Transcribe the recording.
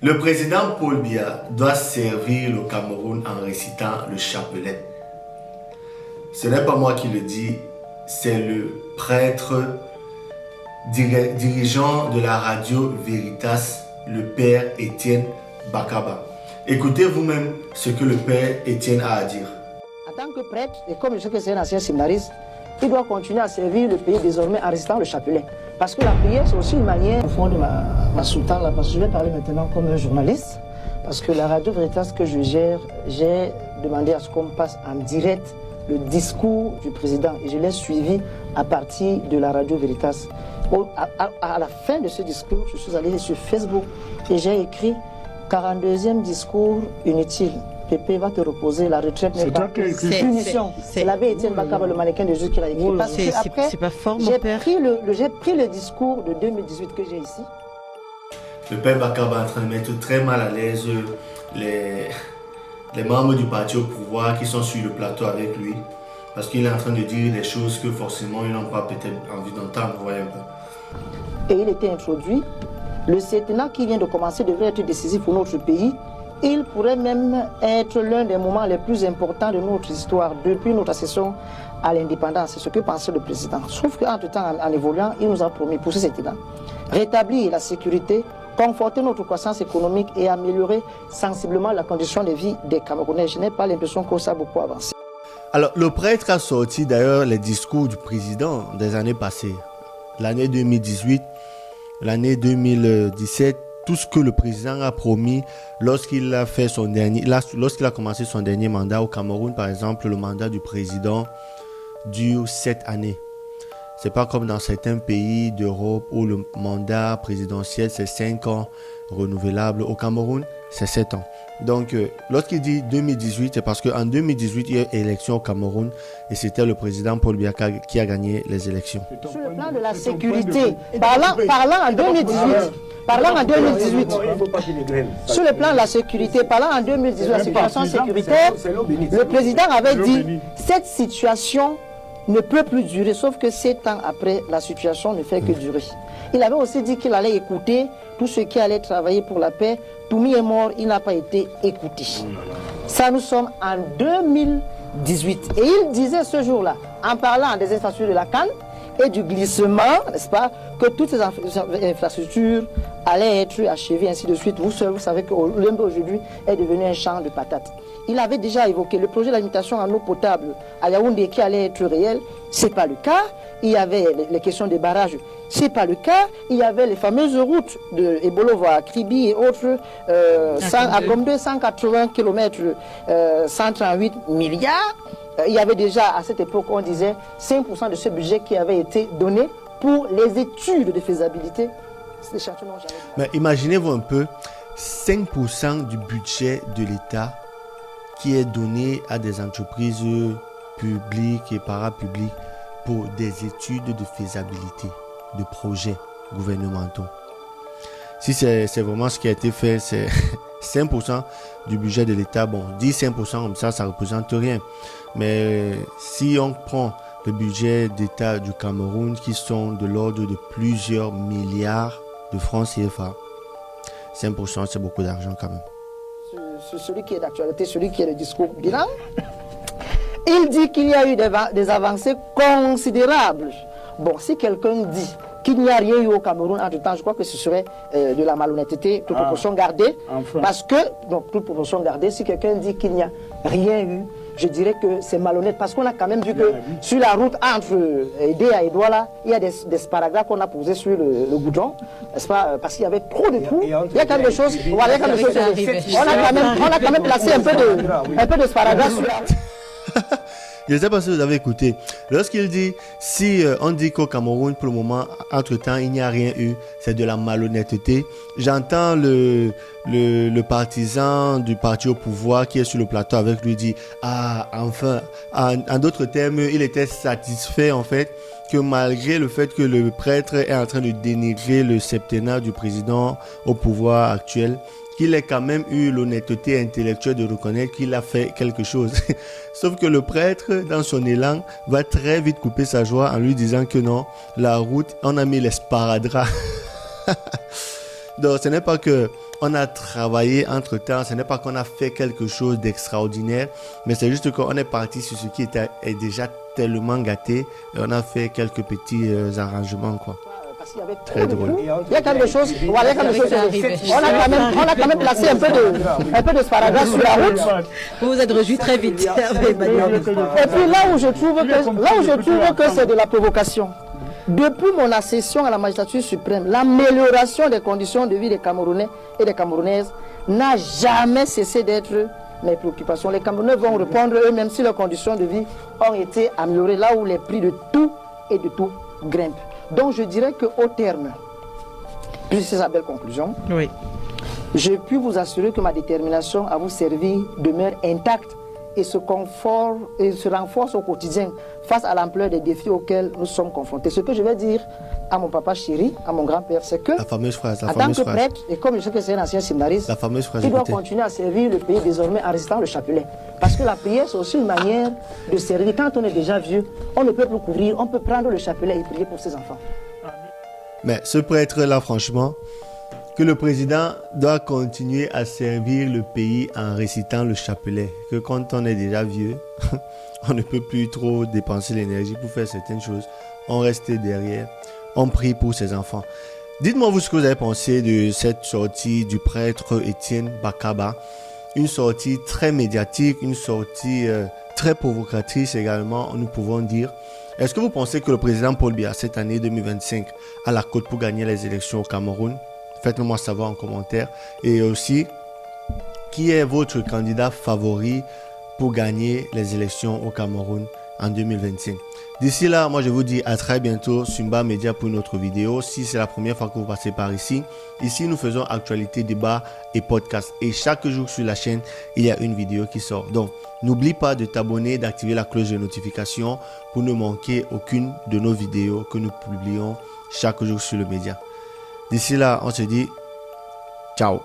Le président Paul Biya doit servir le Cameroun en récitant le chapelet. Ce n'est pas moi qui le dis, c'est le prêtre dirigeant de la radio Veritas, le père Étienne Bakaba. Écoutez vous-même ce que le père Étienne a à dire. En tant que prêtre, et comme je sais que c'est un ancien séminariste, il doit continuer à servir le pays désormais en récitant le chapelet. Parce que la prière, c'est aussi une manière, au fond de ma sultane, là, parce que je vais parler maintenant comme un journaliste, parce que la radio Veritas que je gère, j'ai demandé à ce qu'on passe en direct le discours du président et je l'ai suivi à partir de la radio Veritas. À la fin de ce discours, je suis allé sur Facebook et j'ai écrit 42e discours inutile. Pépé va te reposer, la retraite n'est pas punition. C'est l'abbé Étienne Bakaba, le mannequin de Jésus qui l'a écrit. Oh, parce que après, c'est pas fort, mon j'ai père. pris le discours de 2018 que j'ai ici. Le père Bakaba est en train de mettre très mal à l'aise les membres du parti au pouvoir qui sont sur le plateau avec lui. Parce qu'il est en train de dire des choses que forcément ils n'ont pas peut-être envie d'entendre, voyez un peu. Et il était introduit. Le septennat qui vient de commencer devrait être décisif pour notre pays. Il pourrait même être l'un des moments les plus importants de notre histoire depuis notre accession à l'indépendance. C'est ce que pensait le président. Sauf qu'entre-temps, en évoluant, il nous a promis pour ce septennat rétablir la sécurité, conforter notre croissance économique et améliorer sensiblement la condition de vie des Camerounais. Je n'ai pas l'impression que ça a beaucoup avancé. Alors, le prêtre a sorti d'ailleurs les discours du président des années passées. L'année 2018, l'année 2017, tout ce que le président a promis lorsqu'il a commencé son dernier mandat au Cameroun, par exemple, le mandat du président dure 7 années. C'est pas comme dans certains pays d'Europe où le mandat présidentiel c'est 5 ans renouvelable. Au Cameroun, c'est 7 ans. Donc, lorsqu'il dit 2018, c'est parce qu'en 2018, il y a eu élection au Cameroun et c'était le président Paul Biya qui a gagné les élections. Sur le plan de la sécurité, parlant en 2018, sur le plan de la sécurité, parlant en 2018, la situation sécuritaire, le président avait dit cette situation ne peut plus durer, sauf que 7 ans après, la situation ne fait que durer. Il avait aussi dit qu'il allait écouter tous ceux qui allaient travailler pour la paix. Toumi est mort, il n'a pas été écouté. Ça, nous sommes en 2018. Et il disait ce jour-là, en parlant des infrastructures de la Cannes et du glissement, n'est-ce pas, que toutes ces infrastructures allaient être achevées, ainsi de suite. Vous savez que l'Olymbe aujourd'hui est devenu un champ de patates. Il avait déjà évoqué le projet d'alimentation en eau potable à Yaoundé qui allait être réel. Ce n'est pas le cas. Il y avait les questions des barrages. Ce n'est pas le cas. Il y avait les fameuses routes de Ebolo à Kribi et autres, à Gombe, 180 km, 138 milliards. Il y avait déjà, à cette époque, on disait 5% de ce budget qui avait été donné pour les études de faisabilité. Mais imaginez-vous un peu, 5% du budget de l'État qui est donné à des entreprises publiques et parapubliques pour des études de faisabilité de projets gouvernementaux. Si c'est vraiment ce qui a été fait, c'est 5% du budget de l'État. Bon, 10-5% comme ça ne représente rien. Mais si on prend le budget d'État du Cameroun qui sont de l'ordre de plusieurs milliards de francs CFA, 5% c'est beaucoup d'argent quand même. Celui qui est d'actualité, celui qui est le discours bilan, il dit qu'il y a eu des avancées considérables. Bon, si quelqu'un dit qu'il n'y a rien eu au Cameroun entre-temps, je crois que ce serait de la malhonnêteté, toute proportion gardée. Parce que, donc toute proportion gardée, si quelqu'un dit qu'il n'y a rien eu, je dirais que c'est malhonnête. Parce qu'on a quand même vu que sur la route entre Edé à Edouala, il y a des sparadraps qu'on a posés sur le goudron, n'est-ce pas? Parce qu'il y avait trop de trous. Il y a quand même des choses. Voilà, on a quand même placé un peu de sparadraps sur la route. Je ne sais pas si vous avez écouté. Lorsqu'il dit, si on dit qu'au Cameroun, pour le moment, entre-temps, il n'y a rien eu, c'est de la malhonnêteté. J'entends le partisan du parti au pouvoir qui est sur le plateau avec lui dire, ah, enfin, en d'autres termes, il était satisfait en fait que malgré le fait que le prêtre est en train de dénigrer le septennat du président au pouvoir actuel, qu'il ait quand même eu l'honnêteté intellectuelle de reconnaître qu'il a fait quelque chose. Sauf que le prêtre, dans son élan, va très vite couper sa joie en lui disant que non, la route, on a mis les sparadraps. Donc, ce n'est pas qu'on a travaillé entre-temps, ce n'est pas qu'on a fait quelque chose d'extraordinaire, mais c'est juste qu'on est parti sur ce qui est déjà tellement gâté et on a fait quelques petits arrangements, quoi. Très drôle. Il y a quelque chose, voilà, il y a quelque chose. On a quand même placé un peu de sparadrap sur la route. Vous vous êtes rejoui très vite. Et puis là où je trouve que c'est de la provocation. Depuis mon accession à la magistrature suprême, l'amélioration des conditions de vie des Camerounais et des Camerounaises n'a jamais cessé d'être mes préoccupations. Les Camerounais vont répondre eux-mêmes si leurs conditions de vie ont été améliorées, là où les prix de tout et de tout grimpent. Donc je dirais qu'au terme, puisque c'est sa belle conclusion, Oui. je puis vous assurer que ma détermination à vous servir demeure intacte et se renforce au quotidien face à l'ampleur des défis auxquels nous sommes confrontés. Ce que je vais dire à mon papa chéri, à mon grand-père, c'est que, La fameuse phrase. en tant que prêtre, et comme je sais que c'est un ancien séminariste, La fameuse phrase. il doit Écoutez. continuer à servir le pays désormais en restant le chapelet. Parce que la prière, c'est aussi une manière de servir. Quand on est déjà vieux, on ne peut plus couvrir, on peut prendre le chapelet et prier pour ses enfants. Mais ce prêtre-là, franchement, que le président doit continuer à servir le pays en récitant le chapelet. Que quand on est déjà vieux, on ne peut plus trop dépenser l'énergie pour faire certaines choses. On reste derrière, on prie pour ses enfants. Dites-moi vous ce que vous avez pensé de cette sortie du prêtre Étienne Bakaba. Une sortie très médiatique, une sortie très provocatrice également, nous pouvons dire. Est-ce que vous pensez que le président Paul Biya, cette année 2025, a la cote pour gagner les élections au Cameroun? Faites-le moi savoir en commentaire. Et aussi, qui est votre candidat favori pour gagner les élections au Cameroun en 2025? D'ici là, moi je vous dis à très bientôt sur Mba Media pour une autre vidéo. Si c'est la première fois que vous passez par ici, nous faisons actualité, débat et podcast. Et chaque jour sur la chaîne, il y a une vidéo qui sort. Donc, n'oublie pas de t'abonner, d'activer la cloche de notification pour ne manquer aucune de nos vidéos que nous publions chaque jour sur le média. D'ici là, on se dit ciao.